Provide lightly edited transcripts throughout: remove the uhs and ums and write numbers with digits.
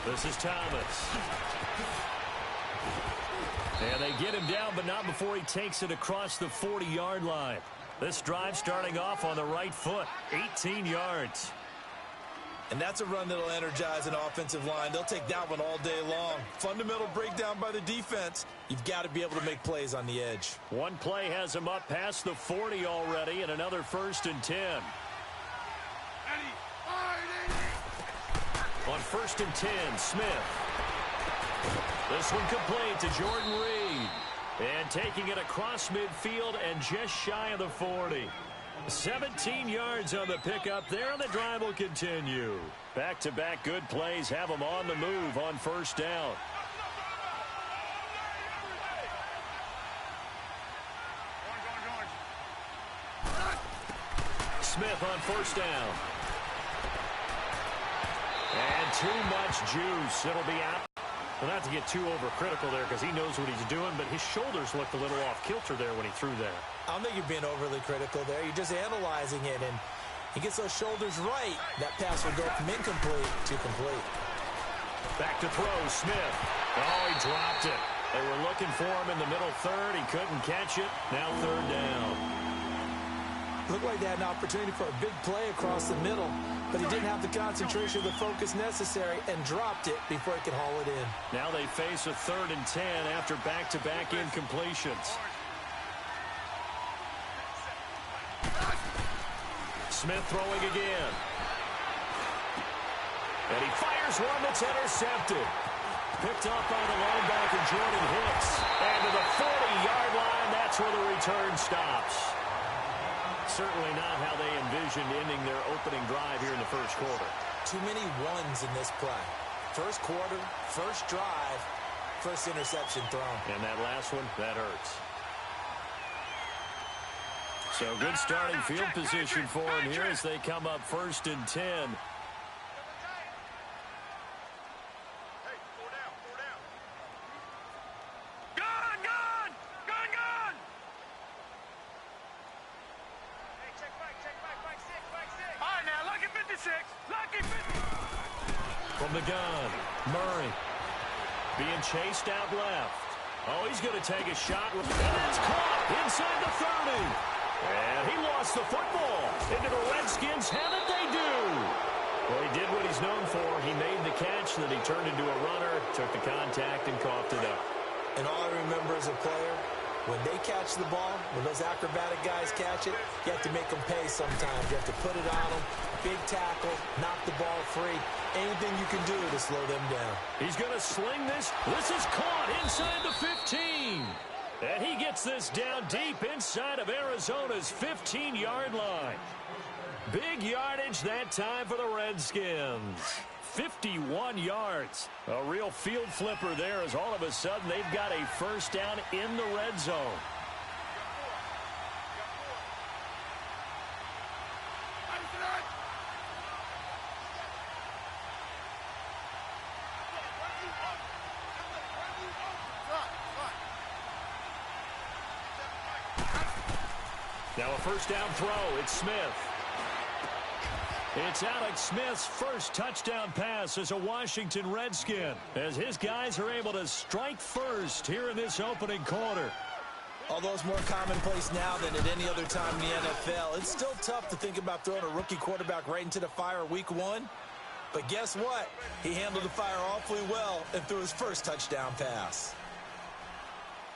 This is Thomas. And they get him down, but not before he takes it across the 40-yard line. This drive starting off on the right foot, 18 yards. And that's a run that'll energize an offensive line. They'll take that one all day long. Fundamental breakdown by the defense. You've got to be able to make plays on the edge. One play has him up past the 40 already, and another 1st and 10. On 1st and 10, Smith. This one complete to Jordan Reed. And taking it across midfield and just shy of the 40. 17 yards on the pickup there, and the drive will continue. Back-to-back good plays have them on the move on 1st down. Smith on 1st down. And too much juice. It'll be out. Well, not to get too overcritical there because he knows what he's doing, but his shoulders looked a little off kilter there when he threw there. I don't think you're being overly critical there. You're just analyzing it, and he gets those shoulders right. That pass will go from incomplete to complete. Back to throw, Smith. Oh, he dropped it. They were looking for him in the middle third. He couldn't catch it. Now 3rd down. Looked like they had an opportunity for a big play across the middle, but he didn't have the concentration or the focus necessary and dropped it before he could haul it in. Now they face a 3rd and 10 after back-to-back incompletions. Smith throwing again. And he fires one that's intercepted. Picked off by the linebacker, Jordan Hicks. And to the 40-yard line, that's where the return stops. Certainly not how they envisioned ending their opening drive here in the 1st quarter. Too many ones in this play. 1st quarter, 1st drive, 1st interception thrown. And that last one, that hurts. So good starting field position for him here as they come up 1st and 10. From the gun, Murray being chased out left. Oh, he's going to take a shot. And it's caught inside the 30. And he lost the football. Into the Redskins have it, they do. Well, he did what he's known for. He made the catch, then he turned into a runner, took the contact, and coughed it up. And all I remember as a player, when they catch the ball, when those acrobatic guys catch it, you have to make them pay sometimes. You have to put it on them, big tackle, knock the ball free. Anything you can do to slow them down. He's going to sling this. This is caught inside the 15. And he gets this down deep inside of Arizona's 15-yard line. Big yardage that time for the Redskins. 51 yards. A real field flipper there as all of a sudden they've got a 1st down in the red zone. Now a 1st down throw. It's Smith. It's Alex Smith's 1st touchdown pass as a Washington Redskin, as his guys are able to strike first here in this opening quarter. Although it's more commonplace now than at any other time in the NFL, it's still tough to think about throwing a rookie quarterback right into the fire week 1. But guess what? He handled the fire awfully well and threw his 1st touchdown pass.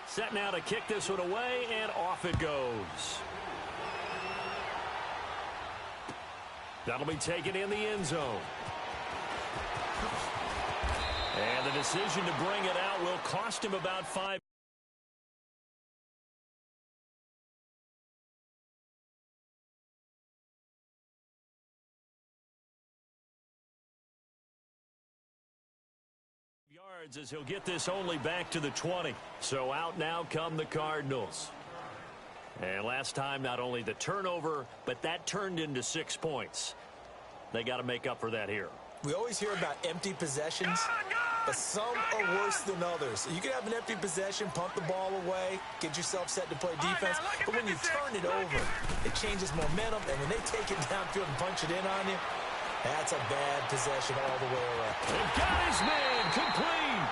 Set now to kick this one away, and off it goes. That'll be taken in the end zone. And the decision to bring it out will cost him about 5. Yards as he'll get this only back to the 20. So out now come the Cardinals. And last time, not only the turnover, but that turned into 6 points. They got to make up for that here. We always hear about empty possessions, but some are worse than others. You can have an empty possession, pump the ball away, get yourself set to play defense, but when you turn it over, it changes momentum, and when they take it downfield and punch it in on you, That's a bad possession all the way around. They've got his man complete.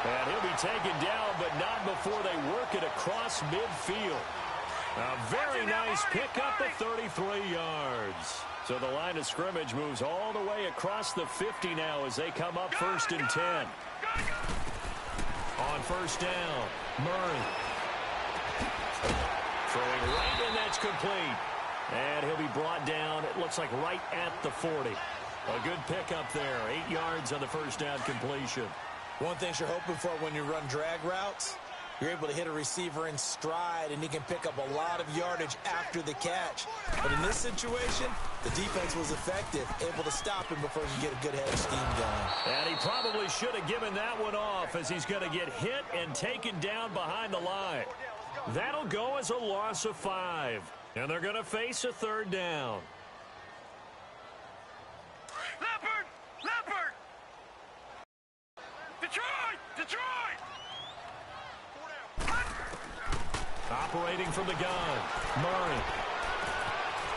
And he'll be taken down, but not before they work it across midfield. A very nice pickup of 33 yards. So the line of scrimmage moves all the way across the 50 now as they come up 1st and 10. On 1st down, Murray. Throwing right, and that's complete. And he'll be brought down, it looks like right at the 40. A good pickup there. 8 yards on the 1st down completion. One thing you're hoping for when you run drag routes, you're able to hit a receiver in stride, and he can pick up a lot of yardage after the catch. But in this situation, the defense was effective, able to stop him before he could get a good head of steam going. And he probably should have given that one off as he's going to get hit and taken down behind the line. That'll go as a loss of 5. And they're going to face a 3rd down. Leopard! Leopard! Detroit! Detroit! Operating from the gun, Murray.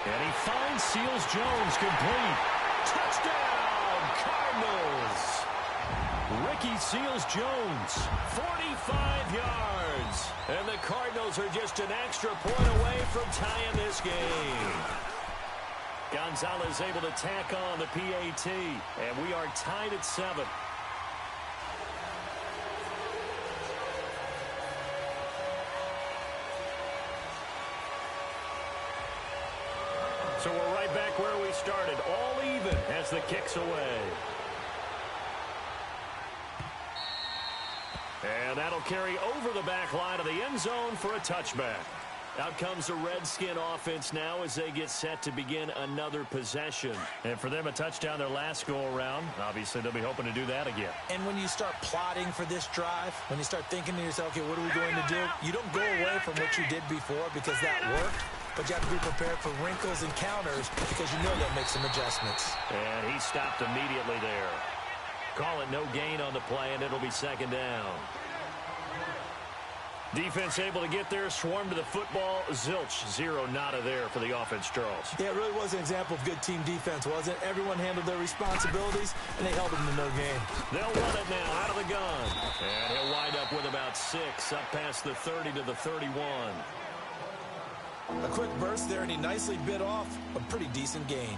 And he finds Seals-Jones complete. Touchdown, Cardinals! Ricky Seals-Jones, 45 yards. And the Cardinals are just an extra point away from tying this game. Gonzalez able to tack on the PAT, and we are tied at 7. So we're right back where we started, all even as the kick's away. And that'll carry over the back line of the end zone for a touchback. Out comes the Redskin offense now as they get set to begin another possession. And for them, a touchdown their last go-around. Obviously, they'll be hoping to do that again. And when you start plotting for this drive, when you start thinking to yourself, okay, what are we going to do? You don't go away from what you did before because that worked. But you have to be prepared for wrinkles and counters because you know they'll make some adjustments. And he stopped immediately there. Call it no gain on the play, and it'll be 2nd down. Defense able to get there, swarm to the football. Zilch, 0 nada there for the offense, Charles. Yeah, it really was an example of good team defense, wasn't it? Everyone handled their responsibilities, and they held them to no gain. They'll run it now out of the gun. And he'll wind up with about 6, up past the 30 to the 31. A quick burst there, and he nicely bit off a pretty decent gain.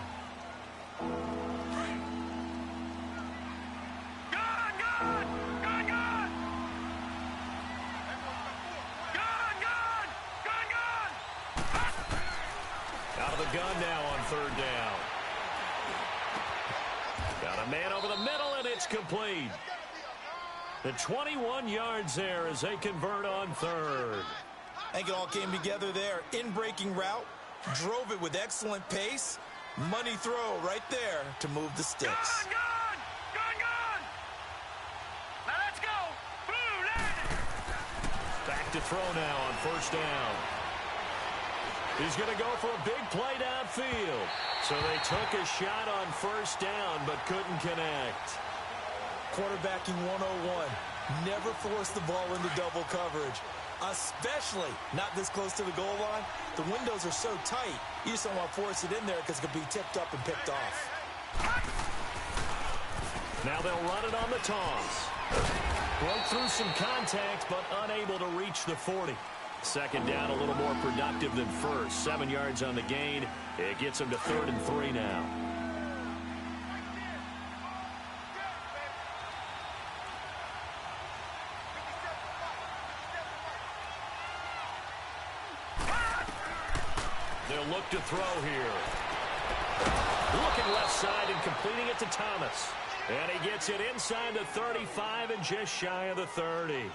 Out of the gun now on 3rd down. Got a man over the middle, and it's complete. The 21 yards there as they convert on 3rd. I think it all came together there. In-breaking route, drove it with excellent pace. Money throw right there to move the sticks. Gun! Now let's go! Back to throw now on 1st down. He's going to go for a big play downfield. So they took a shot on 1st down but couldn't connect. Quarterbacking 101. Never force the ball into double coverage. Especially not this close to the goal line. The windows are so tight, you just don't want to force it in there because it could be tipped up and picked off. Now they'll run it on the toss. Broke through some contact, but unable to reach the 40. 2nd down, a little more productive than 1st. 7 yards on the gain. It gets them to 3rd and 3 now. They'll look to throw here. Looking left side and completing it to Thomas. And he gets it inside the 35 and just shy of the 30.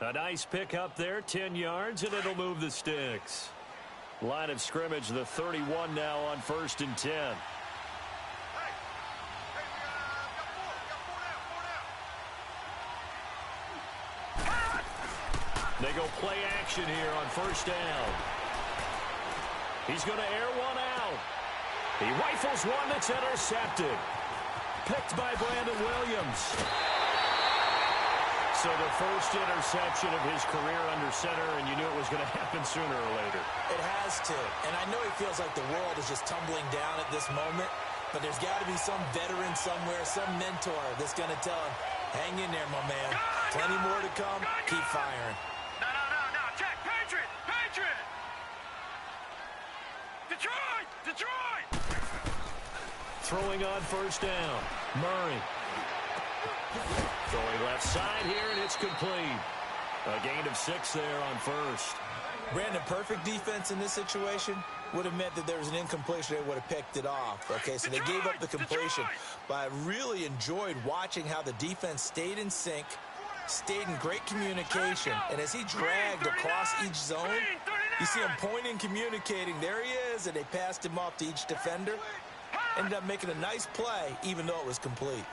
A nice pick up there, 10 yards, and it'll move the sticks. Line of scrimmage, the 31 now on 1st and 10. They go play action here on 1st down. He's going to air one out. He rifles one that's intercepted. Picked by Brandon Williams. So the first interception of his career under center, and you knew it was going to happen sooner or later. It has to. And I know he feels like the world is just tumbling down at this moment. But there's got to be some veteran somewhere, some mentor that's going to tell him, hang in there, my man. Plenty more to come. Keep firing. No. Check. Patriot. Detroit. Throwing on first down. Murray. Throwing left side here, and it's complete. A gain of 6 there on first. Brandon, perfect defense in this situation would have meant that there was an incompletion. They would have picked it off. Okay, so they gave up the completion. But I really enjoyed watching how the defense stayed in sync, stayed in great communication. And as he dragged across each zone, you see him pointing, communicating. There he is, and they passed him off to each defender. Ended up making a nice play, even though it was complete.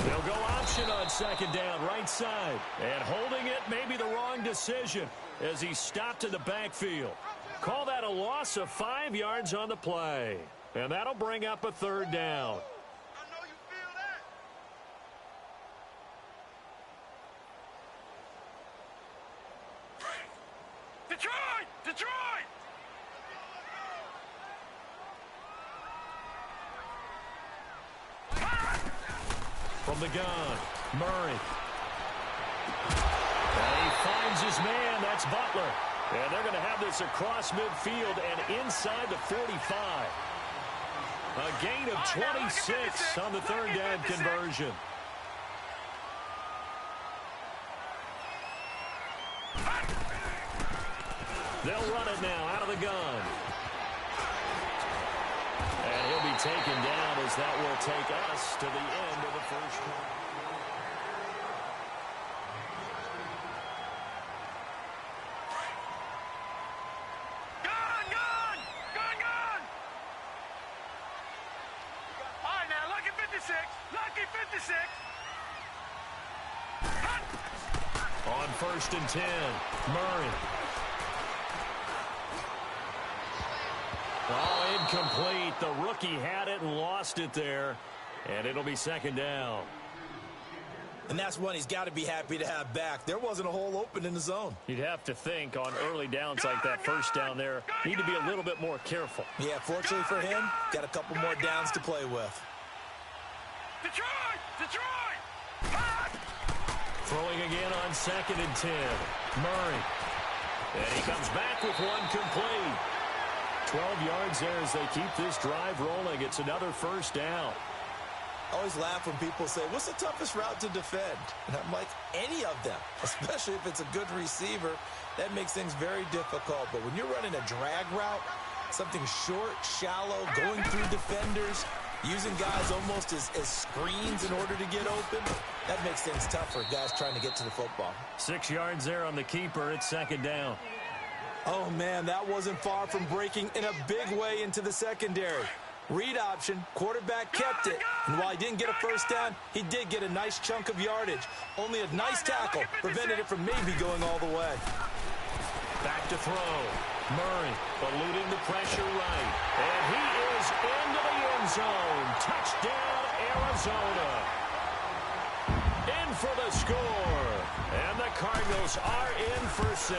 They'll go option on second down, right side. And holding it may be the wrong decision as he stopped in the backfield. Call that a loss of 5 yards on the play. And that'll bring up a third down. Detroit! From the gun, Murray. And he finds his man. That's Butler. And they're going to have this across midfield and inside the 45. A gain of 26 on the third down conversion. They'll run it now out of the gun. And he'll be taken down as that will take us to the end of the first quarter. Gun! All right, now, lucky 56. On first and 10, Murray. Oh, incomplete. The rookie had it and lost it there. And it'll be second down. And that's one he's got to be happy to have back. There wasn't a hole open in the zone. You'd have to think on early downs like that first down there, need to be a little bit more careful. Yeah, fortunately for him, got a couple more downs to play with. Detroit! Throwing again on second and 10. Murray. And he comes back with one complete. 12 yards there as they keep this drive rolling. It's another first down. I always laugh when people say, what's the toughest route to defend? And I'm like, any of them, especially if it's a good receiver. That makes things very difficult. But when you're running a drag route, something short, shallow, going through defenders, using guys almost as screens in order to get open, that makes things tough for guys trying to get to the football. 6 yards there on the keeper. It's second down. Oh, man, that wasn't far from breaking in a big way into the secondary. Read option, quarterback kept it, and while he didn't get a first down, he did get a nice chunk of yardage. Only a nice tackle prevented it from maybe going all the way. Back to throw. Murray eluding the pressure right. And he is into the end zone. Touchdown, Arizona. In for the score. And the Cardinals are in for 6.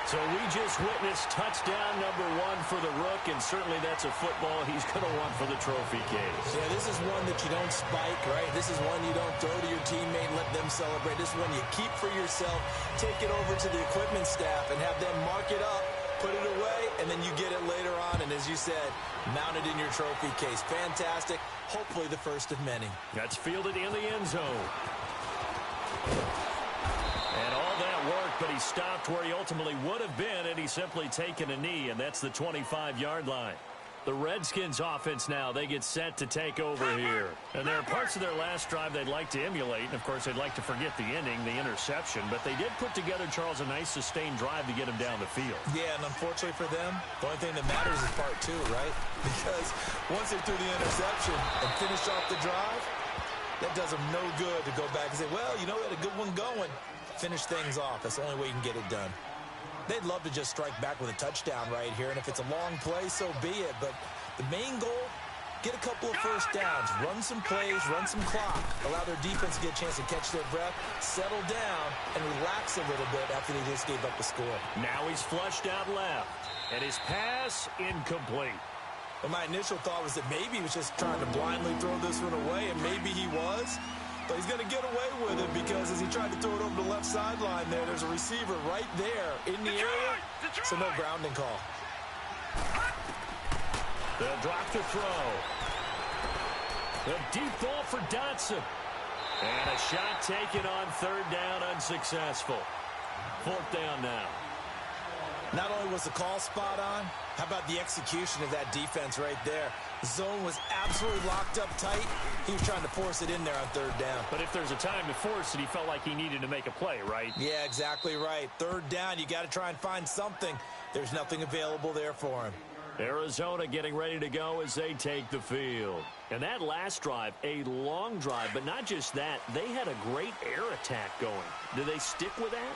So we just witnessed touchdown number 1 for the Rook, and certainly that's a football he's going to want for the trophy case. Yeah, this is one that you don't spike, right? This is one you don't throw to your teammate and let them celebrate. This is one you keep for yourself, take it over to the equipment staff, and have them mark it up, put it away, and then you get it later on, and as you said, mount it in your trophy case. Fantastic. Hopefully the first of many. That's fielded in the end zone. And all that worked, but he stopped where he ultimately would have been, and he's simply taken a knee, and that's the 25-yard line. The Redskins offense now, they get set to take over here. And there are parts of their last drive they'd like to emulate, and of course they'd like to forget the ending, the interception, but they did put together, Charles, a nice sustained drive to get him down the field. Yeah, and unfortunately for them, the only thing that matters is part 2, right? Because once they threw the interception and finished off the drive, that does them no good to go back and say, well, you know, we had a good one going. Finish things off. That's the only way you can get it done. They'd love to just strike back with a touchdown right here, and if it's a long play, so be it. But the main goal, get a couple of first downs, run some plays, run some clock, allow their defense to get a chance to catch their breath, settle down, and relax a little bit after they just gave up the score. Now he's flushed out left, And his pass incomplete. Well, my initial thought was that maybe he was just trying to blindly throw this one away, and maybe he was. But he's going to get away with it because as he tried to throw it over the left sideline there's a receiver right there in the area, so no grounding call. They'll drop the throw. The deep ball for Dotson. And a shot taken on third down, unsuccessful. Fourth down now. Not only was the call spot on, how about the execution of that defense right there? The zone was absolutely locked up tight. He was trying to force it in there on third down. But if there's a time to force it, he felt like he needed to make a play, right? Yeah, exactly right. Third down, you got to try and find something. There's nothing available there for him. Arizona getting ready to go as they take the field. And that last drive, a long drive, but not just that. They had a great air attack going. Do they stick with that?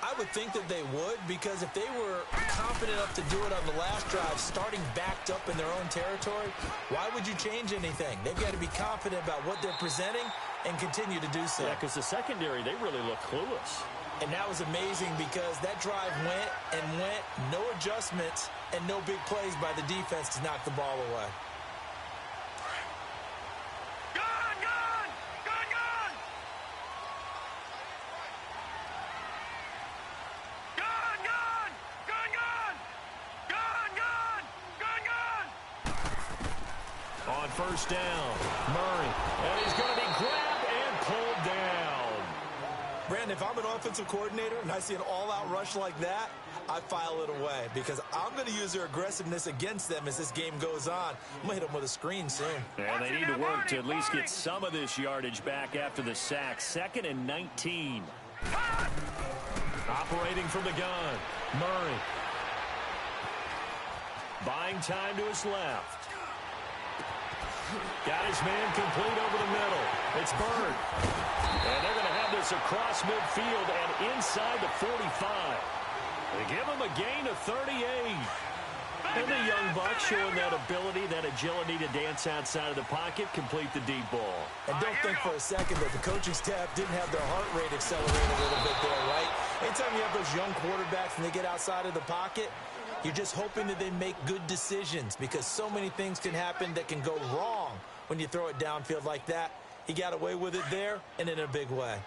I would think that they would, because if they were confident enough to do it on the last drive, starting backed up in their own territory, why would you change anything? They've got to be confident about what they're presenting and continue to do so. Yeah, because the secondary, they really look clueless. And that was amazing because that drive went and went, no adjustments and no big plays by the defense to knock the ball away. On first down, Murray. And he's going to be grabbed and pulled down. Brandon, if I'm an offensive coordinator and I see an all-out rush like that, I file it away because I'm going to use their aggressiveness against them as this game goes on. I'm going to hit them with a screen soon. And they need to work to at least get some of this yardage back after the sack. 2nd and 19. Operating from the gun, Murray. Buying time to his left. Got his man complete over the middle. It's Bird. And they're going to have this across midfield and inside the 45. They give him a gain of 38. And the young buck showing that ability, that agility to dance outside of the pocket, complete the deep ball. And don't think for a second that the coaching staff didn't have their heart rate accelerate a little bit there, right? Anytime you have those young quarterbacks and they get outside of the pocket, you're just hoping that they make good decisions because so many things can happen that can go wrong when you throw it downfield like that. He got away with it there and in a big way.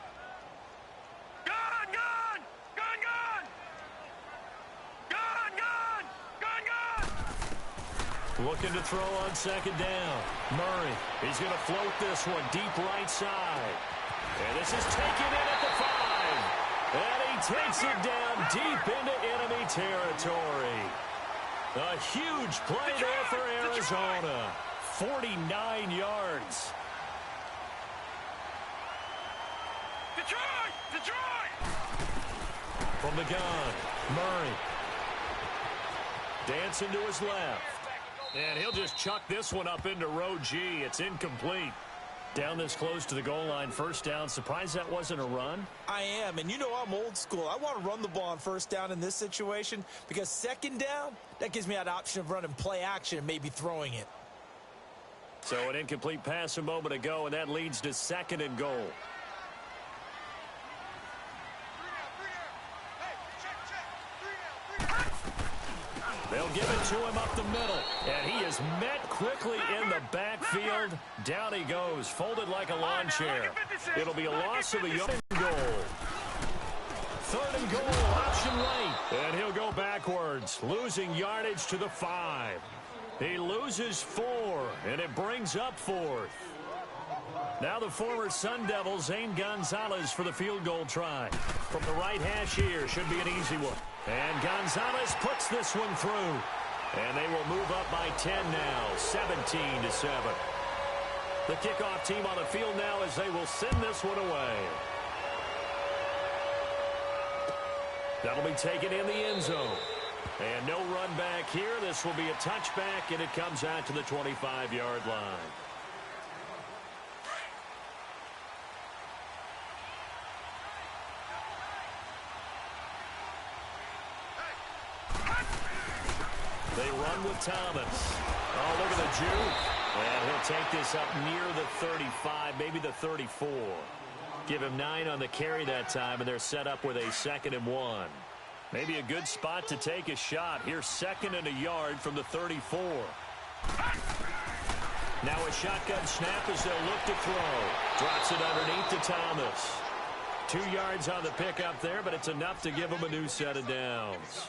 Looking to throw on second down. Murray, he's going to float this one deep right side. And this is taken in at the 5. And he takes it down deep into enemy territory. A huge play there for Arizona. 49 yards. Detroit! From the gun, Murray. Dancing to his left. And he'll just chuck this one up into row G. It's incomplete. Down this close to the goal line, first down. Surprised that wasn't a run? I am, and you know I'm old school. I want to run the ball on first down in this situation because second down, that gives me that option of running play action and maybe throwing it. So an incomplete pass a moment ago, and that leads to 2nd and goal. They'll give it to him up the middle, and he is met quickly in the backfield. Down he goes, folded like a lawn chair. It'll be a loss of a yard and goal. 3rd and goal, option right, and he'll go backwards, losing yardage to the 5. He loses 4, and it brings up 4th. Now the former Sun Devil, Zane Gonzalez, for the field goal try. From the right hash here, should be an easy one. And Gonzalez puts this one through. And they will move up by 10 now, 17-7. The kickoff team on the field now as they will send this one away. That'll be taken in the end zone. And no run back here. This will be a touchback, and it comes out to the 25-yard line. They run with Thomas. Oh, look at the juke. And he'll take this up near the 35, maybe the 34. Give him 9 on the carry that time, and they're set up with a 2nd and 1. Maybe a good spot to take a shot. Here's 2nd and a yard from the 34. Now a shotgun snap as they'll look to throw. Drops it underneath to Thomas. 2 yards on the pickup there, but it's enough to give him a new set of downs.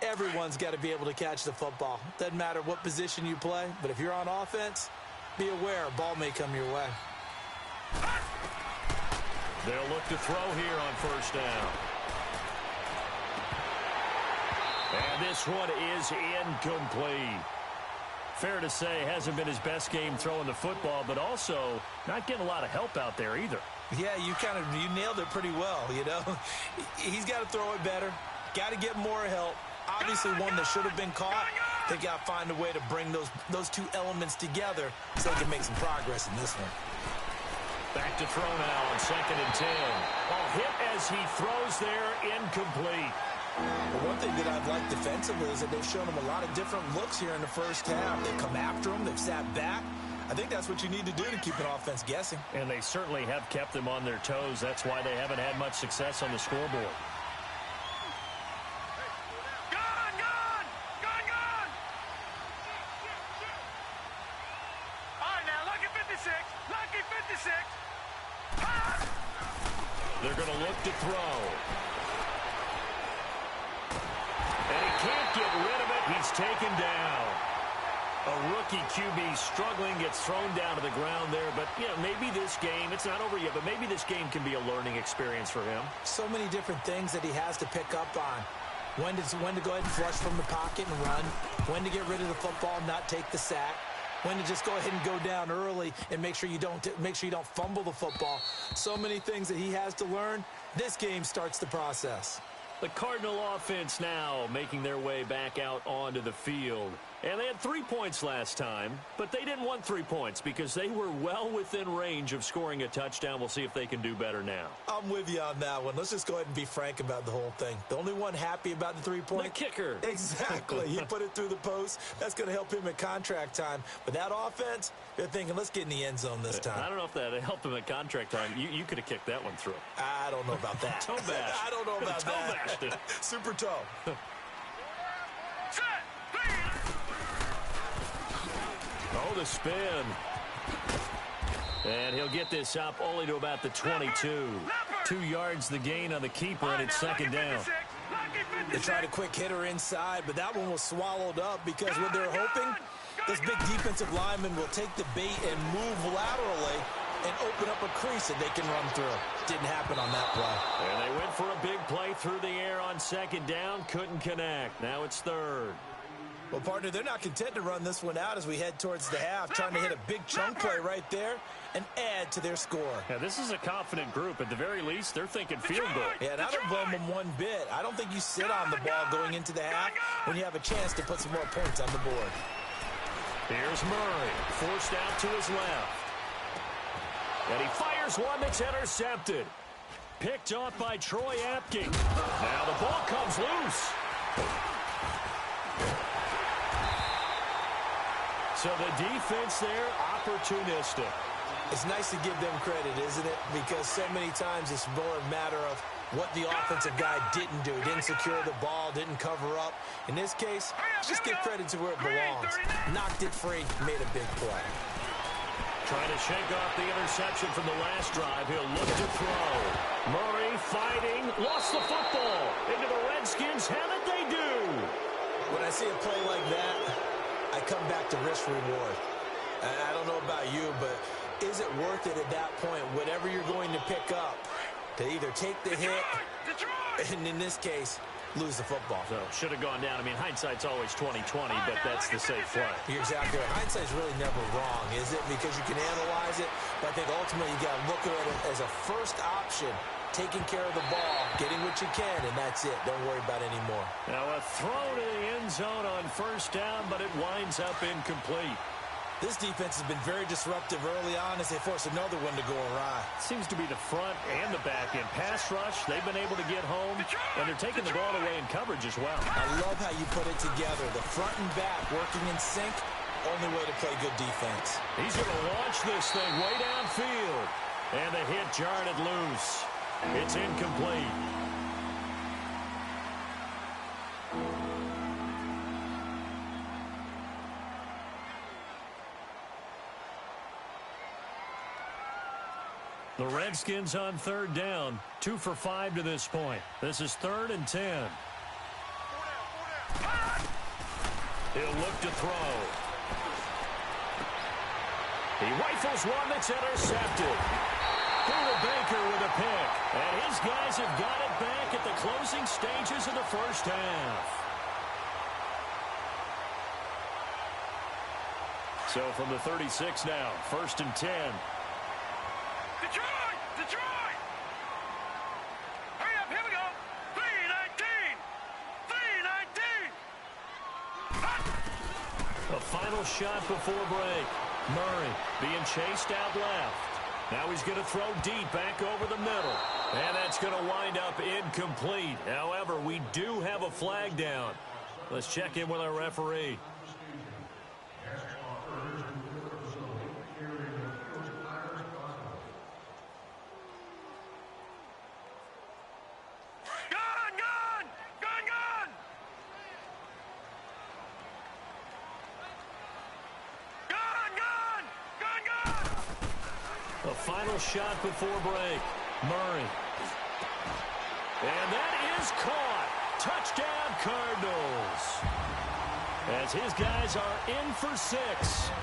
Everyone's got to be able to catch the football. Doesn't matter what position you play, but if you're on offense, be aware a ball may come your way. They'll look to throw here on 1st down. And this one is incomplete. Fair to say, hasn't been his best game throwing the football, but also not getting a lot of help out there either. Yeah, you nailed it pretty well, you know. He's got to throw it better. Got to get more help. Obviously one that should have been caught. They got to find a way to bring those 2 elements together so they can make some progress in this one. Back to throw now on 2nd and 10. Ball hit as he throws there, incomplete. Well, one thing that I've liked defensively is that they've shown him a lot of different looks here in the first half. They've come after him. They've sat back. I think that's what you need to do to keep an offense guessing. And they certainly have kept them on their toes. That's why they haven't had much success on the scoreboard. They're going to look to throw. And he can't get rid of it. He's taken down. A rookie QB struggling, gets thrown down to the ground there. But, you know, maybe this game, it's not over yet, but maybe this game can be a learning experience for him. So many different things that he has to pick up on. When to go ahead and flush from the pocket and run. When to get rid of the football, not take the sack. When to just go ahead and go down early and make sure you don't fumble the football. So many things that he has to learn. This game starts the process. The Cardinal offense now making their way back out onto the field. And they had 3 points last time, but they didn't want 3 points because they were well within range of scoring a touchdown. We'll see if they can do better now. I'm with you on that one. Let's just go ahead and be frank about the whole thing. The only one happy about the 3-point. The kicker. Exactly. He put it through the post. That's going to help him at contract time. But that offense, they're thinking, let's get in the end zone this time. I don't know if that helped him at contract time. You could have kicked that one through. I don't know about that. Toe bash. I don't know about toe that. Bashed it. Super toe. Oh, the spin. And he'll get this up only to about the 22. 2 yards the gain on the keeper, and it's 2nd down. They tried a quick hitter inside, but that one was swallowed up because what they're hoping, this big defensive lineman will take the bait and move laterally and open up a crease that they can run through. Didn't happen on that play. And they went for a big play through the air on 2nd down. Couldn't connect. Now it's 3rd. Well, partner, they're not content to run this one out as we head towards the half, trying to hit a big chunk play right there and add to their score. Yeah, this is a confident group. At the very least, they're thinking field goal. Yeah, and I don't blame them one bit. I don't think you sit on the ball going into the half when you have a chance to put some more points on the board. Here's Murray, forced out to his left. And he fires one that's intercepted. Picked off by Troy Apke. Now the ball comes loose. So the defense there, opportunistic. It's nice to give them credit, isn't it? Because so many times it's more a matter of what the offensive guy didn't do. Didn't secure the ball, didn't cover up. In this case, just give credit to where it belongs. Knocked it free, made a big play. Trying to shake off the interception from the last drive. He'll look to throw. Murray fighting, lost the football. Into the Redskins, have it they do. When I see a play like that, I come back to risk-reward. I don't know about you, but is it worth it at that point, whatever you're going to pick up, to either take the hit, and in this case, lose the football? So, should have gone down. I mean, hindsight's always 20/20, but that's the safe play. You're exactly right. Hindsight's really never wrong, is it? Because you can analyze it, but I think ultimately you got to look at it as a first option, taking care of the ball, getting what you can, and that's it. Don't worry about it anymore. Now a throw to the end zone on 1st down, but it winds up incomplete. This defense has been very disruptive early on as they force another one to go awry. Seems to be the front and the back end. Pass rush, they've been able to get home, and they're taking the ball away in coverage as well. I love how you put it together. The front and back working in sync, only way to play good defense. He's going to launch this thing way downfield, and the hit jarred it loose. It's incomplete. The Redskins on third down, 2 for 5 to this point. This is 3rd and 10. He'll look to throw. He rifles one that's intercepted. Baker with a pick. And his guys have got it back at the closing stages of the first half. So from the 36 now, 1st and 10. Detroit! Detroit! Hurry up, here we go. 3-19. 3-19. A final shot before break. Murray being chased out left. Now he's going to throw deep back over the middle. And that's going to wind up incomplete. However, we do have a flag down. Let's check in with our referee. A final shot before break. Murray. And that is caught. Touchdown, Cardinals. As his guys are in for 6.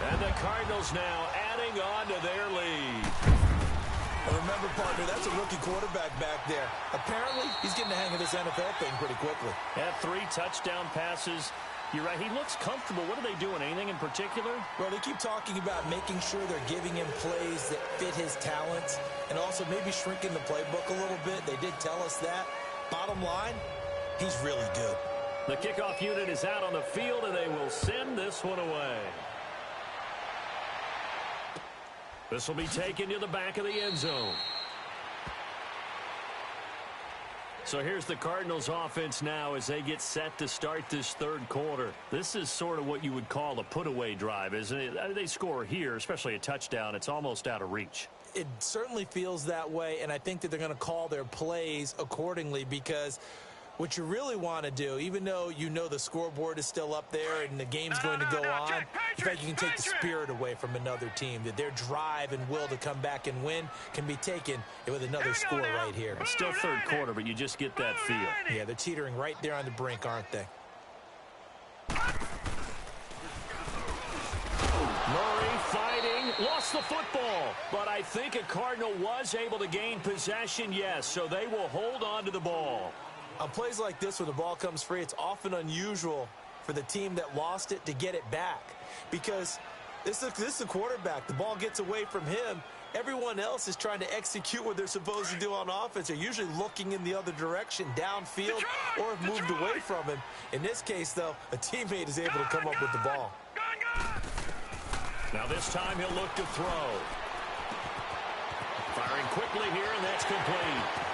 And the Cardinals now adding on to their lead. And remember, partner, that's a rookie quarterback back there. Apparently, he's getting the hang of this NFL thing pretty quickly. Had 3 touchdown passes. You're right, he looks comfortable. What are they doing? Anything in particular? Well, they keep talking about making sure they're giving him plays that fit his talents and also maybe shrinking the playbook a little bit. They did tell us that. Bottom line, he's really good. The kickoff unit is out on the field, and they will send this one away. This will be taken to the back of the end zone. So here's the Cardinals offense now as they get set to start this third quarter. This is sort of what you would call a put-away drive, isn't it? I mean, they score here, especially a touchdown. It's almost out of reach. It certainly feels that way, and I think that they're going to call their plays accordingly because what you really want to do, even though you know the scoreboard is still up there and the game's going to go on, in fact, you can take the spirit away from another team, that their drive and will to come back and win can be taken with another score right here. It's still third quarter, but you just get that feel. Yeah, they're teetering right there on the brink, aren't they? Murray fighting, lost the football, but I think a Cardinal was able to gain possession, yes, so they will hold on to the ball. On plays like this where the ball comes free, it's often unusual for the team that lost it to get it back because this is the quarterback. The ball gets away from him. Everyone else is trying to execute what they're supposed to do on offense. They're usually looking in the other direction, downfield, or have moved away from him. In this case, though, a teammate is able to come up with the ball. Now this time he'll look to throw. Firing quickly here, and that's complete.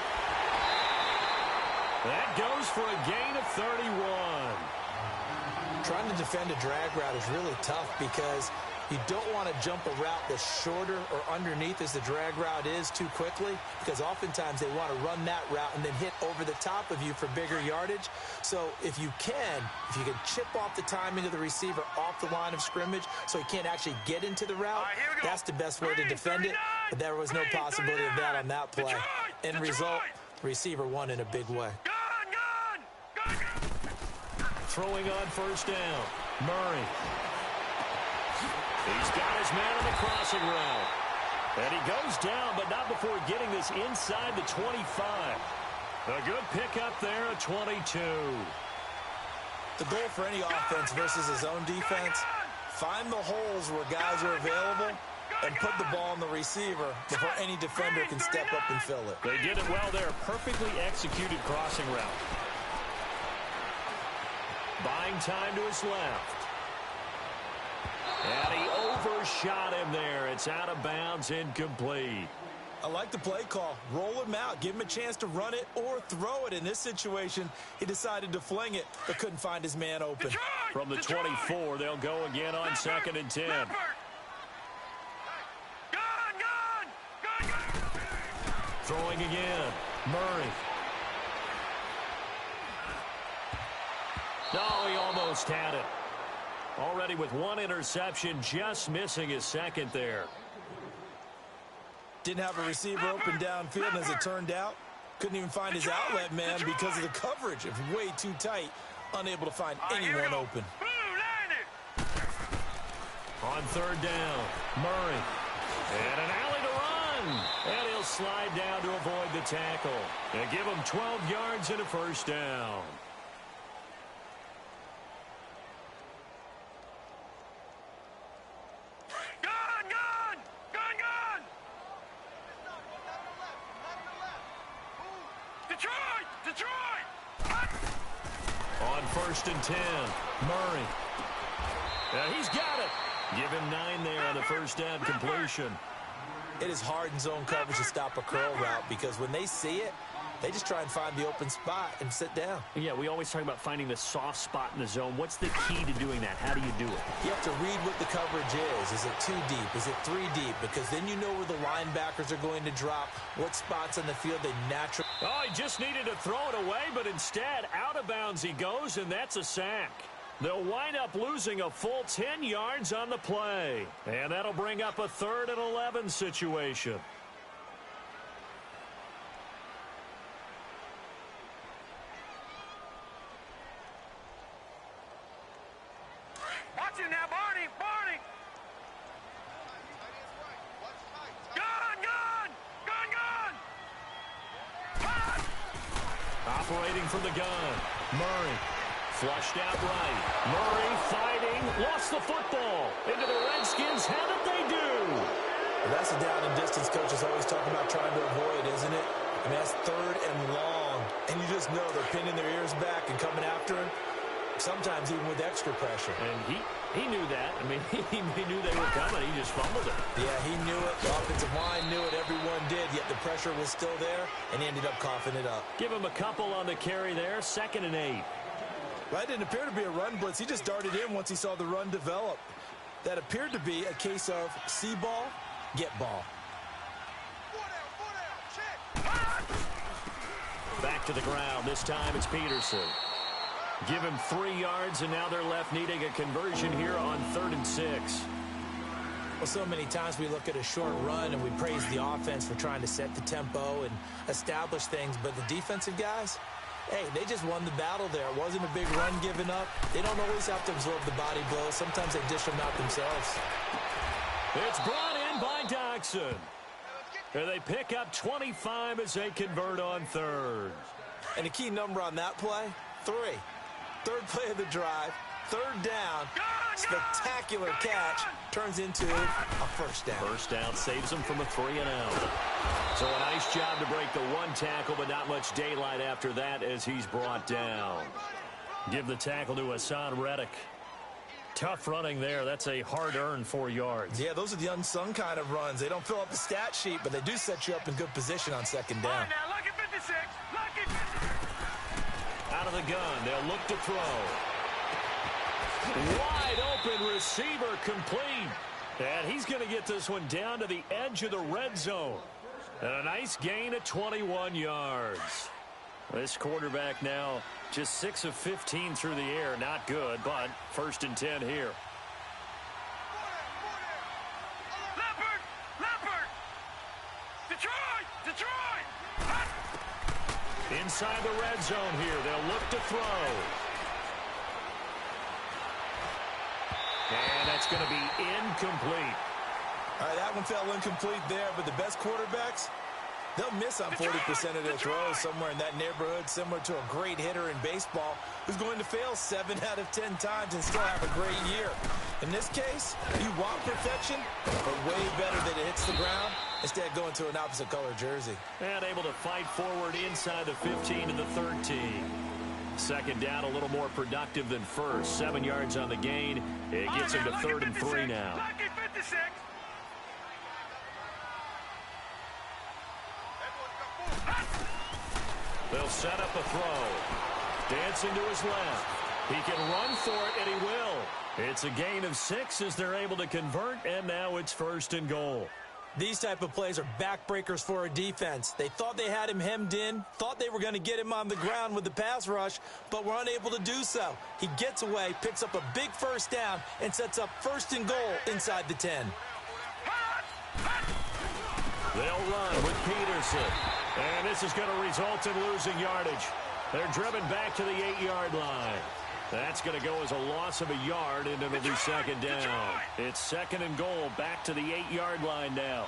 That goes for a gain of 31. Trying to defend a drag route is really tough because you don't want to jump a route that's shorter or underneath as the drag route is too quickly because oftentimes they want to run that route and then hit over the top of you for bigger yardage. So if you can chip off the timing of the receiver off the line of scrimmage so he can't actually get into the route, that's the best way to defend it. But there was no possibility of that on that play. End result, receiver won in a big way. Throwing on first down. Murray. He's got his man on the crossing route. And he goes down, but not before getting this inside the 25. A good pickup there at 22. The goal for any offense versus his own defense, find the holes where guys are available and put the ball on the receiver before any defender can step up and fill it. They did it well there. Perfectly executed crossing route. Buying time to his left. And he overshot him there. It's out of bounds, incomplete. I like the play call. Roll him out. Give him a chance to run it or throw it. In this situation, he decided to fling it, but couldn't find his man open. From the 24, they'll go again on 2nd and 10. Throwing again. Murray. No, he almost had it. Already with one interception, just missing his second there. Didn't have a receiver open downfield, and as it turned out, couldn't even find his outlet man because of the coverage. It was way too tight, unable to find anyone open. On third down, Murray. And an alley to run. And he'll slide down to avoid the tackle. And give him 12 yards and a first down. On first and 10, Murray. He's got it. Give him 9 there on the first down completion. It is hard in zone coverage to stop a curl route because when they see it, they just try and find the open spot and sit down. Yeah, we always talk about finding the soft spot in the zone. What's the key to doing that? How do you do it? You have to read what the coverage is. Is it 2 deep? Is it 3 deep? Because then you know where the linebackers are going to drop, what spots on the field they naturally... Oh, he just needed to throw it away, but instead, out of bounds he goes, and that's a sack. They'll wind up losing a full 10 yards on the play. And that'll bring up a 3rd and 11 situation. Watch it now, Barney! Barney! Gun! Operating from the gun, Murray. Flushed out right. Murray fighting. Lost the football. Into the Redskins. How did they do? Well, that's a down and distance coaches always talk about trying to avoid, isn't it? I mean, that's 3rd and long. And you just know they're pinning their ears back and coming after him. Sometimes even with extra pressure. And he knew that. I mean, he knew they were coming. He just fumbled it. Yeah, he knew it. The offensive line knew it. Everyone did. Yet the pressure was still there, and he ended up coughing it up. Give him a couple on the carry there. 2nd and 8. That didn't appear to be a run blitz. He just darted in once he saw the run develop. That appeared to be a case of see ball, get ball. Back to the ground. This time it's Peterson. Give him 3 yards, and now they're left needing a conversion here on 3rd and 6. Well, so many times we look at a short run and we praise the offense for trying to set the tempo and establish things, but the defensive guys, hey, they just won the battle there. It wasn't a big run given up. They don't always have to absorb the body blows. Sometimes they dish them out themselves. It's brought in by Doxson. And they pick up 25 as they convert on 3rd. And the key number on that play, 3. 3rd play of the drive, 3rd down, spectacular catch, turns into a first down. First down saves them from a 3 and out. So a nice job to break the 1 tackle, but not much daylight after that as he's brought down. Give the tackle to Hassan Reddick. Tough running there. That's a hard-earned 4 yards. Yeah, those are the unsung kind of runs. They don't fill up the stat sheet, but they do set you up in good position on 2nd down. Now, lucky 56. Lucky 56. Out of the gun, they'll look to throw. Wide open receiver complete. And he's going to get this one down to the edge of the red zone. And a nice gain of 21 yards. This quarterback now just 6 of 15 through the air. Not good, but 1st and 10 here. Leopard! Detroit! Inside the red zone here. They'll look to throw. And that's going to be incomplete. All right, that one fell incomplete there, but the best quarterbacks, they'll miss on 40% of their throws somewhere in that neighborhood, similar to a great hitter in baseball who's going to fail 7 out of 10 times and still have a great year. In this case, you want perfection, but way better that it hits the ground instead of going to an opposite color jersey. And able to fight forward inside the 15 to the 13. 2nd down, a little more productive than 1st. 7 yards on the gain. It gets him to 3rd and 3 now. Lucky 56. They'll set up a throw. Dancing to his left. He can run for it, and he will. It's a gain of 6 as they're able to convert, and now it's 1st and goal. These type of plays are backbreakers for a defense. They thought they had him hemmed in, thought they were going to get him on the ground with the pass rush, but were unable to do so. He gets away, picks up a big 1st down, and sets up 1st and goal inside the 10. They'll run with Peterson. And this is going to result in losing yardage. They're driven back to the 8-yard line. That's going to go as a loss of a yard, and it'll be second down. It's second and goal, back to the 8-yard line now.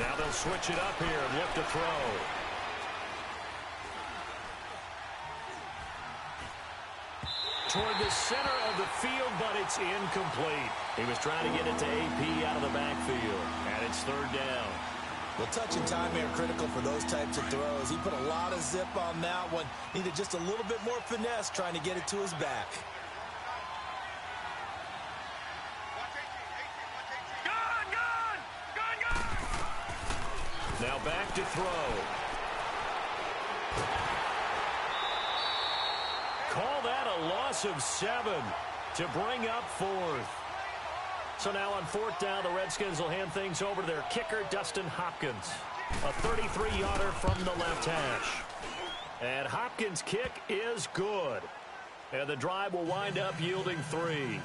Now they'll switch it up here and look to throw. Toward the center of the field, but it's incomplete. He was trying to get it to AP out of the backfield, and it's third down. Well, touch and time are critical for those types of throws. He put a lot of zip on that one. Needed just a little bit more finesse trying to get it to his back. Now back to throw. Call that a loss of 7 to bring up fourth. So now on fourth down, the Redskins will hand things over to their kicker, Dustin Hopkins. A 33-yarder from the left hash. And Hopkins' kick is good. And the drive will wind up yielding 3.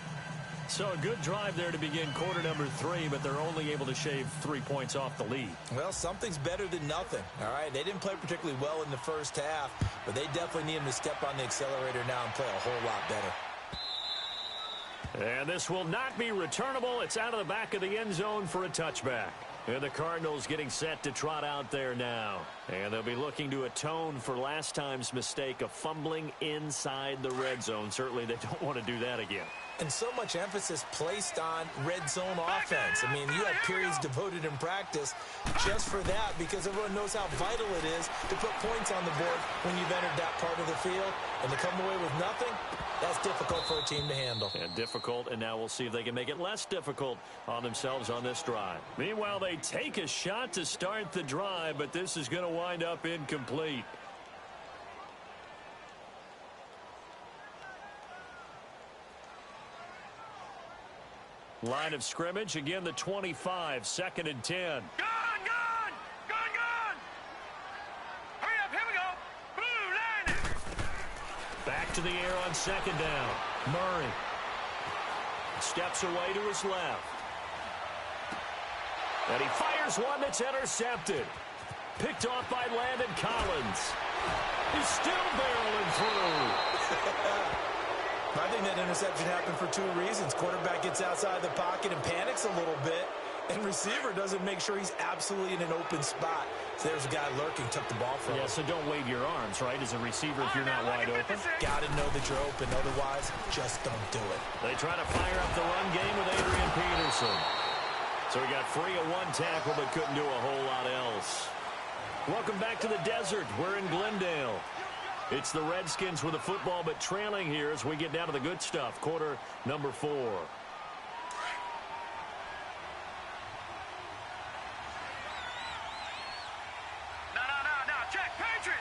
So a good drive there to begin quarter number 3, but they're only able to shave 3 points off the lead. Well, something's better than nothing, all right? They didn't play particularly well in the first half, but they definitely need him to step on the accelerator now and play a whole lot better. And this will not be returnable. It's out of the back of the end zone for a touchback. And the Cardinals getting set to trot out there now. And they'll be looking to atone for last time's mistake of fumbling inside the red zone. Certainly they don't want to do that again. And so much emphasis placed on red zone offense. I mean, you have periods devoted in practice just for that because everyone knows how vital it is to put points on the board when you've entered that part of the field. And to come away with nothing, that's difficult for a team to handle. And difficult, and now we'll see if they can make it less difficult on themselves on this drive. Meanwhile, they take a shot to start the drive, but this is going to wind up incomplete. Line of scrimmage, again the 25, second and 10. Gone! Hurry up, here we go! Blue line! Back to the air on second down. Murray steps away to his left. And he fires one that's intercepted. Picked off by Landon Collins. He's still barreling through. I think that interception happened for 2 reasons. Quarterback gets outside the pocket and panics a little bit, and receiver doesn't make sure he's absolutely in an open spot. So there's a guy lurking, took the ball from him. Yeah, so don't wave your arms, right, as a receiver if you're not wide open. Got to know that you're open. Otherwise, just don't do it. They try to fire up the run game with Adrian Peterson. So he got free of 1 tackle but couldn't do a whole lot else. Welcome back to the desert. We're in Glendale. It's the Redskins with the football, but trailing here as we get down to the good stuff. Quarter number 4. No. Check. Patriot!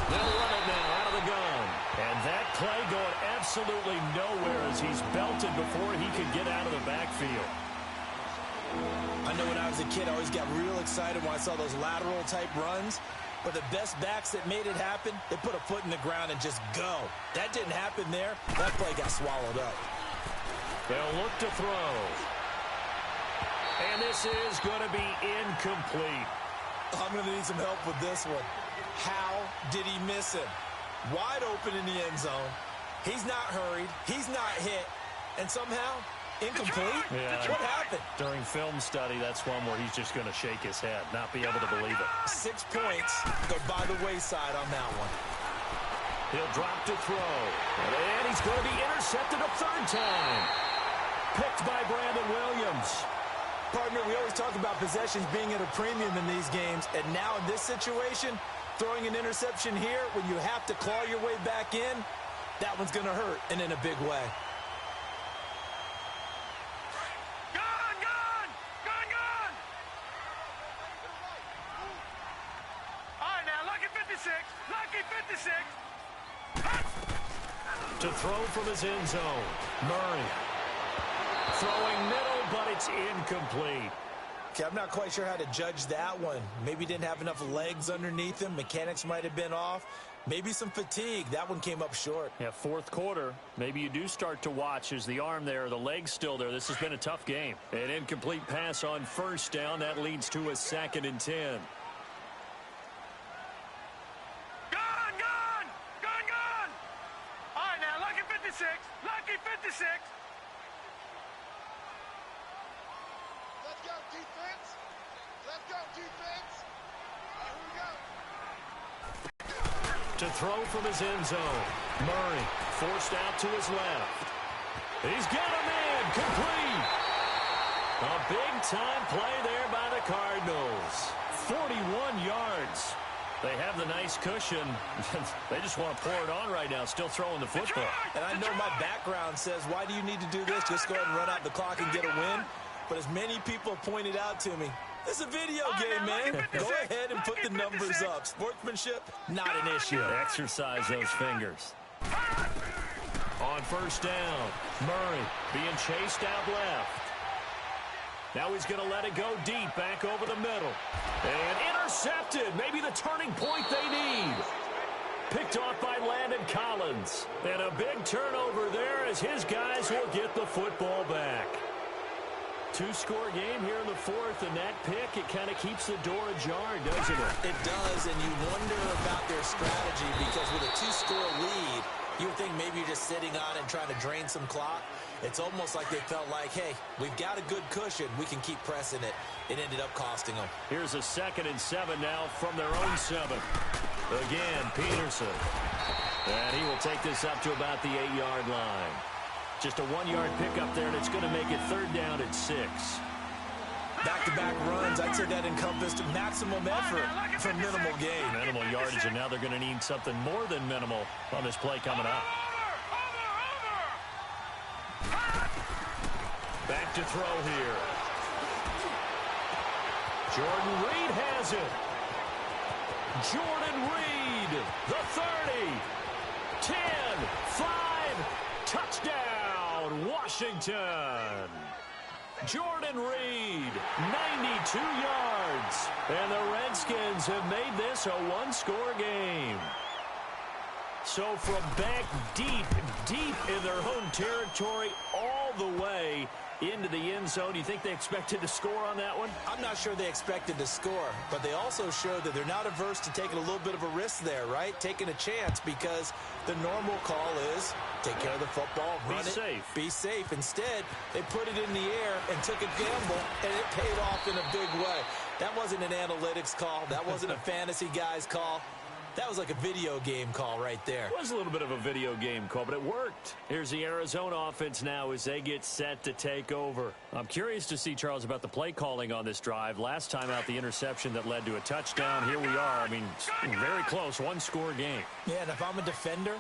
They'll run it now out of the gun. And that play going absolutely nowhere as he's belted before he could get out of the backfield. I know when I was a kid, I always got real excited when I saw those lateral-type runs. But the best backs that made it happen, they put a foot in the ground and just go. That didn't happen there. That play got swallowed up. They'll look to throw. And this is going to be incomplete. I'm going to need some help with this one. How did he miss him? Wide open in the end zone. He's not hurried. He's not hit. And somehow... incomplete? Yeah. What happened? During film study, that's one where he's just going to shake his head, not be able to believe it. 6 points go by the wayside on that one. He'll drop to throw. And he's going to be intercepted a 3rd time. Picked by Brandon Williams. Partner, we always talk about possessions being at a premium in these games. And now in this situation, throwing an interception here when you have to claw your way back in, that one's going to hurt, and in a big way. To throw from his end zone. Murray. Throwing middle, but it's incomplete. Okay, I'm not quite sure how to judge that one. Maybe didn't have enough legs underneath him. Mechanics might have been off. Maybe some fatigue. That one came up short. Yeah, fourth quarter. Maybe you do start to watch as the arm there, the leg's still there. This has been a tough game. An incomplete pass on first down. That leads to a 2nd and 10. Gone! All right, now, lucky 56. Lucky 56. Let's go, defense. Let's go, defense. All right, here we go. To throw from his end zone. Murray forced out to his left. He's got a man complete. A big-time play there by the Cardinals. 41 yards. They have the nice cushion. They just want to pour it on right now, still throwing the football. And I know my background says, why do you need to do this? Just go ahead and run out the clock and get a win. But as many people have pointed out to me, it's a video game, man. Go ahead and put the numbers up. Sportsmanship, not an issue. Exercise those fingers. On first down, Murray being chased out left. Now he's going to let it go deep, back over the middle. And intercepted. Maybe the turning point they need. Picked off by Landon Collins. And a big turnover there as his guys will get the football back. Two-score game here in the fourth, and that pick, it kind of keeps the door ajar, doesn't it? It does, and you wonder about their strategy because with a two-score lead, you would think maybe you're just sitting on it and trying to drain some clock. It's almost like they felt like, hey, we've got a good cushion. We can keep pressing it. It ended up costing them. Here's a 2nd and 7 now from their own 7. Again, Peterson. And he will take this up to about the 8-yard line. Just a 1-yard pickup there, and it's going to make it 3rd down at 6. Back-to-back runs, I'd say that encompassed maximum effort for minimal gain. Minimal yardage, and now they're going to need something more than minimal on this play coming up. Back to throw here. Jordan Reed has it. Jordan Reed, the 30, 10, 5, touchdown, Washington. Jordan Reed, 92 yards. And the Redskins have made this a one-score game. So from back deep in their home territory, all the way into the end zone, do you think they expected to score on that one? I'm not sure they expected to score, but they also showed that they're not averse to taking a little bit of a risk there, right? Taking a chance, because the normal call is take care of the football, run it, be safe. Instead, they put it in the air and took a gamble, and it paid off in a big way. That wasn't an analytics call. That wasn't a fantasy guy's call. That was like a video game call right there. It was a little bit of a video game call, but it worked. Here's the Arizona offense now as they get set to take over. I'm curious to see, Charles, about the play calling on this drive. Last time out, the interception that led to a touchdown. Here we are. I mean, very close, one-score game. Yeah, and if I'm a defender,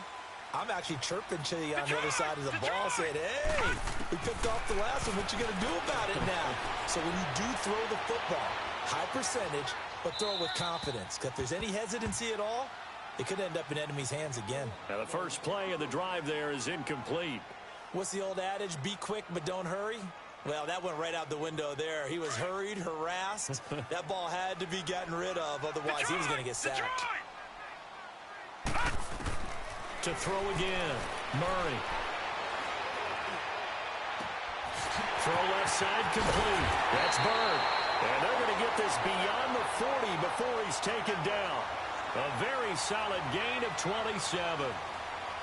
I'm actually chirping to you on the other side of the ball, saying, hey, we picked off the last one. What you going to do about it now? So when you do throw the football, high percentage, but throw it with confidence. Because if there's any hesitancy at all, it could end up in enemy's hands again. Now, the first play of the drive there is incomplete. What's the old adage? Be quick, but don't hurry. Well, that went right out the window there. He was hurried, harassed. That ball had to be gotten rid of. Otherwise, he was going to get sacked. To throw again, Murray. Throw left side complete. That's Bird. And they're going to get this beyond the 40 before he's taken down. A very solid gain of 27.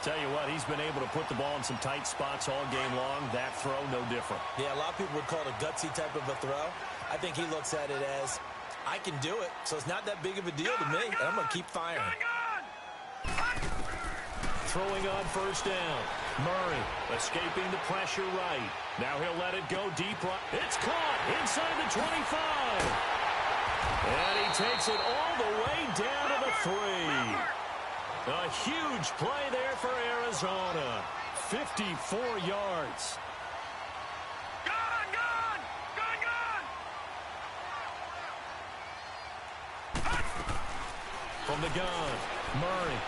Tell you what, he's been able to put the ball in some tight spots all game long. That throw, no different. Yeah, a lot of people would call it a gutsy type of a throw. I think he looks at it as, I can do it, so it's not that big of a deal to me, and I'm going to keep firing. Throwing on first down. Murray escaping the pressure right. Now he'll let it go deep right. It's caught inside the 25. And he takes it all the way down to the 3. A huge play there for Arizona. 54 yards. From the gun, Murray.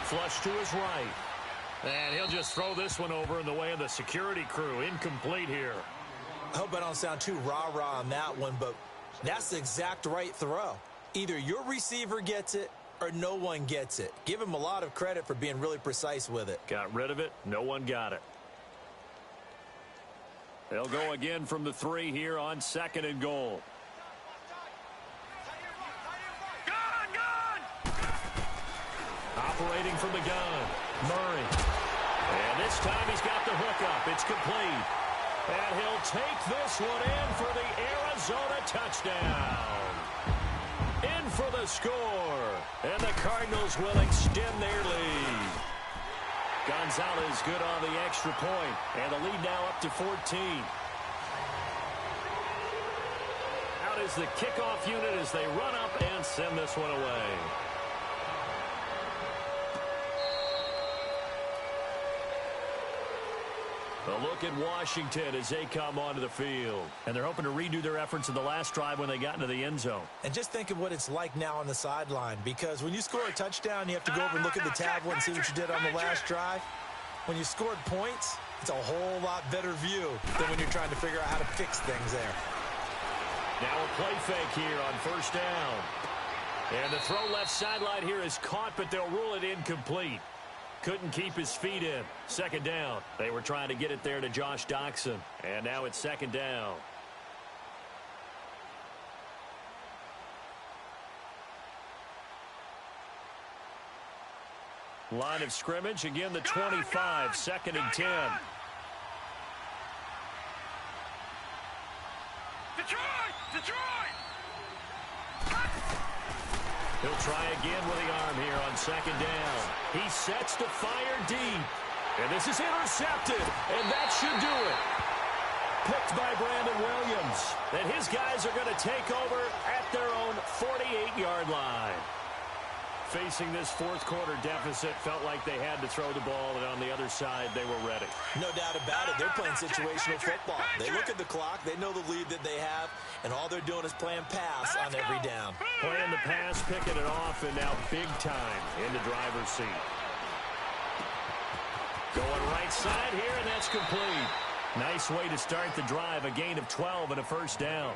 Flush to his right. And he'll just throw this one over in the way of the security crew. Incomplete here. I hope I don't sound too rah-rah on that one, but that's the exact right throw. Either your receiver gets it or no one gets it. Give him a lot of credit for being really precise with it. Got rid of it. No one got it. They'll go again from the 3 here on 2nd and goal. Operating from the gun, Murray. And this time he's got the hookup. It's complete. And he'll take this one in for the Arizona touchdown. In for the score. And the Cardinals will extend their lead. Gonzalez good on the extra point. And the lead now up to 14. Out is the kickoff unit as they run up and send this one away. A look at Washington as they come onto the field. And they're hoping to redo their efforts in the last drive when they got into the end zone. And just think of what it's like now on the sideline, because when you score a touchdown, you have to go over and look at the tablet and see what you did on the last drive. When you scored points, it's a whole lot better view than when you're trying to figure out how to fix things there. Now a play fake here on 1st down. And the throw left sideline here is caught, but they'll rule it incomplete. Couldn't keep his feet in. 2nd down. They were trying to get it there to Josh Doxson. And now it's 2nd down. Line of scrimmage, again the 25, 2nd and 10. Detroit! He'll try again with the arm here on 2nd down. He sets to fire deep. And this is intercepted. And that should do it. Picked by Brandon Williams. And his guys are going to take over at their own 48-yard line. Facing this 4th quarter deficit, felt like they had to throw the ball, and on the other side, they were ready. No doubt about it. They're playing situational football. They look at the clock. They know the lead that they have, and all they're doing is playing pass on every down. Playing the pass, picking it off, and now big time in the driver's seat. Going right side here, and that's complete. Nice way to start the drive, a gain of 12 and a 1st down.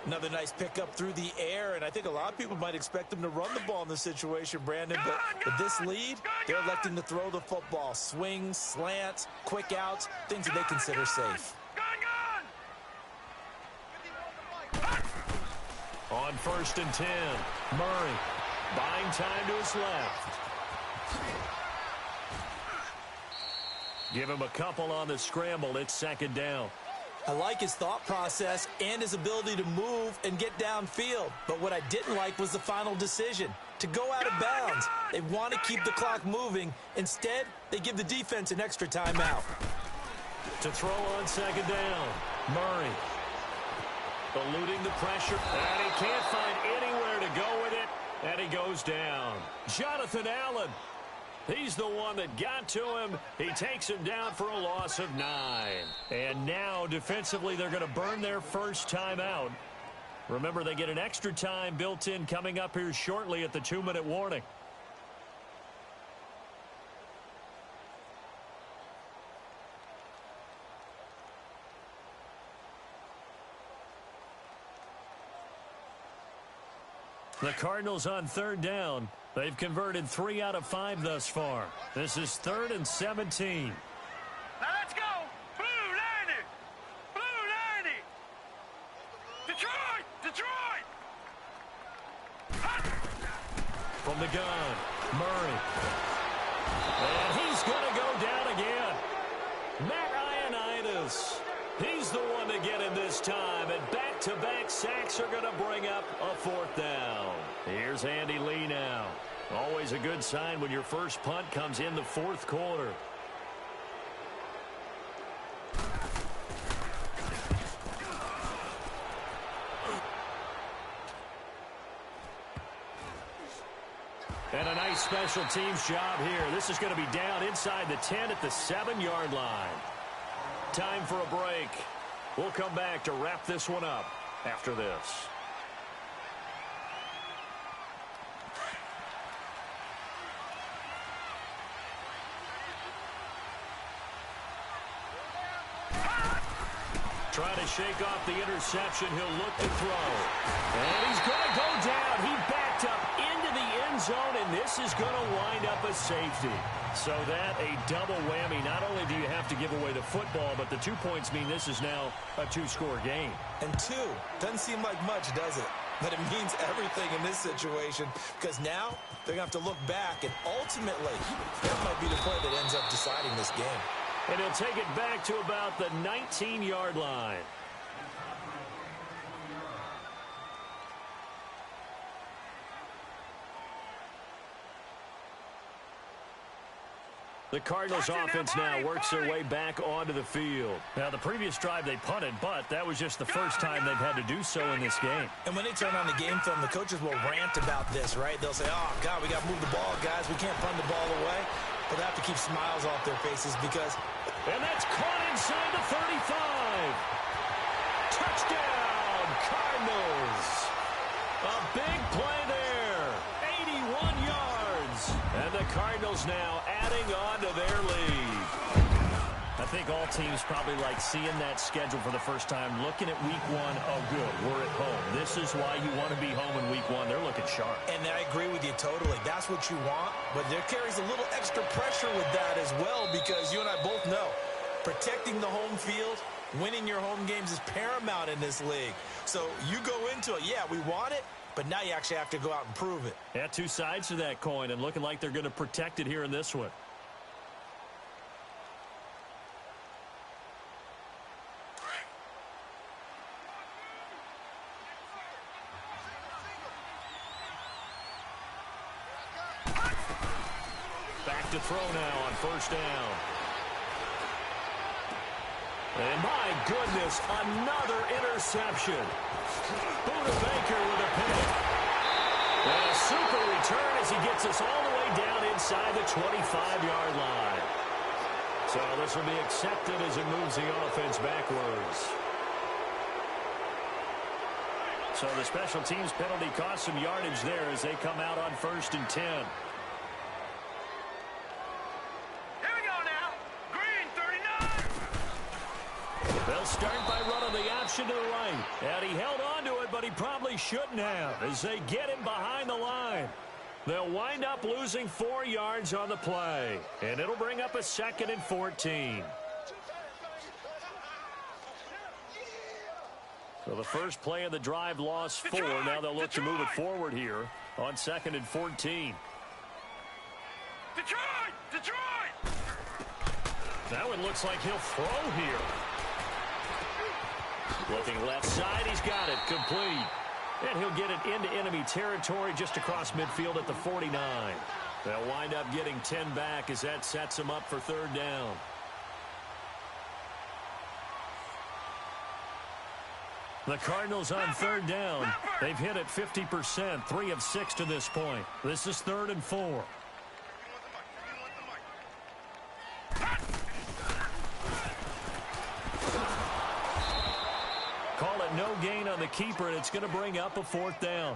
Another nice pickup through the air, and I think a lot of people might expect them to run the ball in this situation, Brandon, but with this lead, they're electing to throw the football. Swings, slants, quick outs, things that they consider safe. On 1st and 10, Murray buying time to his left. Give him a couple on the scramble. It's 2nd down. I like his thought process and his ability to move and get downfield. But what I didn't like was the final decision, to go out of bounds. They want to keep the clock moving. Instead, they give the defense an extra timeout. To throw on 2nd down, Murray. Eluding the pressure, and he can't find anywhere to go with it, and he goes down. Jonathan Allen. He's the one that got to him. He takes him down for a loss of 9. And now, defensively, they're going to burn their first timeout. Remember, they get an extra time built in coming up here shortly at the 2-minute warning. The Cardinals on 3rd down. They've converted 3 out of 5 thus far. This is 3rd and 17. Now let's go! Blue 90! Blue 90! Detroit! From the gun, Murray. And he's going to go down again. Matt Ioannidis. He's the one to get in this time, and back-to-back sacks are going to bring up a 4th down. Here's Andy Lee now. Always a good sign when your first punt comes in the 4th quarter. And a nice special teams job here. This is going to be down inside the 10 at the 7-yard line. Time for a break. We'll come back to wrap this one up after this. Trying to shake off the interception. He'll look to throw. And he's going to go down. He backed up into the end zone, and this is going to wind up a safety. So that a double whammy. Not only do you have to give away the football, but the 2 points mean this is now a 2-score game. And 2 doesn't seem like much, does it? But it means everything in this situation, because now they're going to have to look back, and ultimately, that might be the play that ends up deciding this game. And he'll take it back to about the 19-yard line. The Cardinals offense now works their way back onto the field. Now, the previous drive they punted, but that was just the first time they've had to do so in this game. And when they turn on the game film, the coaches will rant about this, right? They'll say, oh, God, we got to move the ball, guys. We can't punt the ball away. But they have to keep smiles off their faces because... And that's caught inside the 35. Touchdown, Cardinals. A big play there. 81 yards. And the Cardinals now adding on to their lead. I think all teams probably like seeing that schedule for the first time, looking at week 1. Oh, good, we're at home. This is why you want to be home in week 1. They're looking sharp. And I agree with you totally. That's what you want, but there carries a little extra pressure with that as well because you and I both know protecting the home field, winning your home games is paramount in this league. So you go into it, yeah, we want it, but now you actually have to go out and prove it. Yeah, 2 sides to that coin, and looking like they're going to protect it here in this one. Back to throw now on first down. And my goodness, another interception. Buda Baker with a pick. And a super return as he gets us all the way down inside the 25-yard line. So this will be accepted as it moves the offense backwards. So the special teams penalty cost some yardage there as they come out on 1st and 10. They'll start by running the option to the right. And he held on to it, but he probably shouldn't have as they get him behind the line. They'll wind up losing 4 yards on the play. And it'll bring up a 2nd and 14. So the first play of the drive lost 4. Now they'll look to move it forward here on 2nd and 14. Detroit! That one looks like he'll throw here. Looking left side, he's got it complete. And he'll get it into enemy territory just across midfield at the 49. They'll wind up getting 10 back as that sets them up for 3rd down. The Cardinals on 3rd down. They've hit it 50%, 3 of 6 to this point. This is 3rd and 4. Call it no gain on the keeper, and it's going to bring up a 4th down.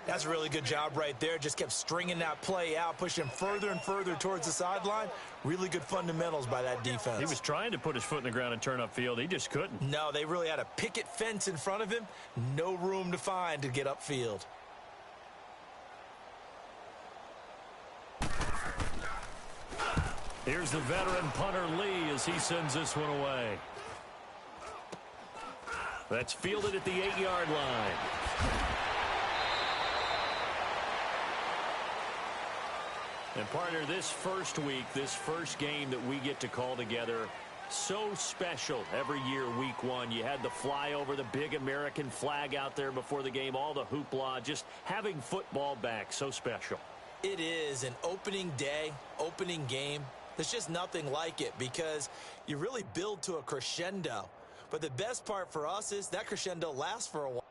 That's a really good job right there. Just kept stringing that play out, pushing further and further towards the sideline. Really good fundamentals by that defense. He was trying to put his foot in the ground and turn upfield. He just couldn't. No, they really had a picket fence in front of him. No room to find to get upfield. Here's the veteran punter Lee as he sends this one away. That's fielded at the 8-yard line. And partner, this first week, this first game that we get to call together, so special every year, week 1. You had the flyover, the big American flag out there before the game, all the hoopla, just having football back, so special. It is an opening day, opening game. There's just nothing like it because you really build to a crescendo. But the best part for us is that crescendo lasts for a while.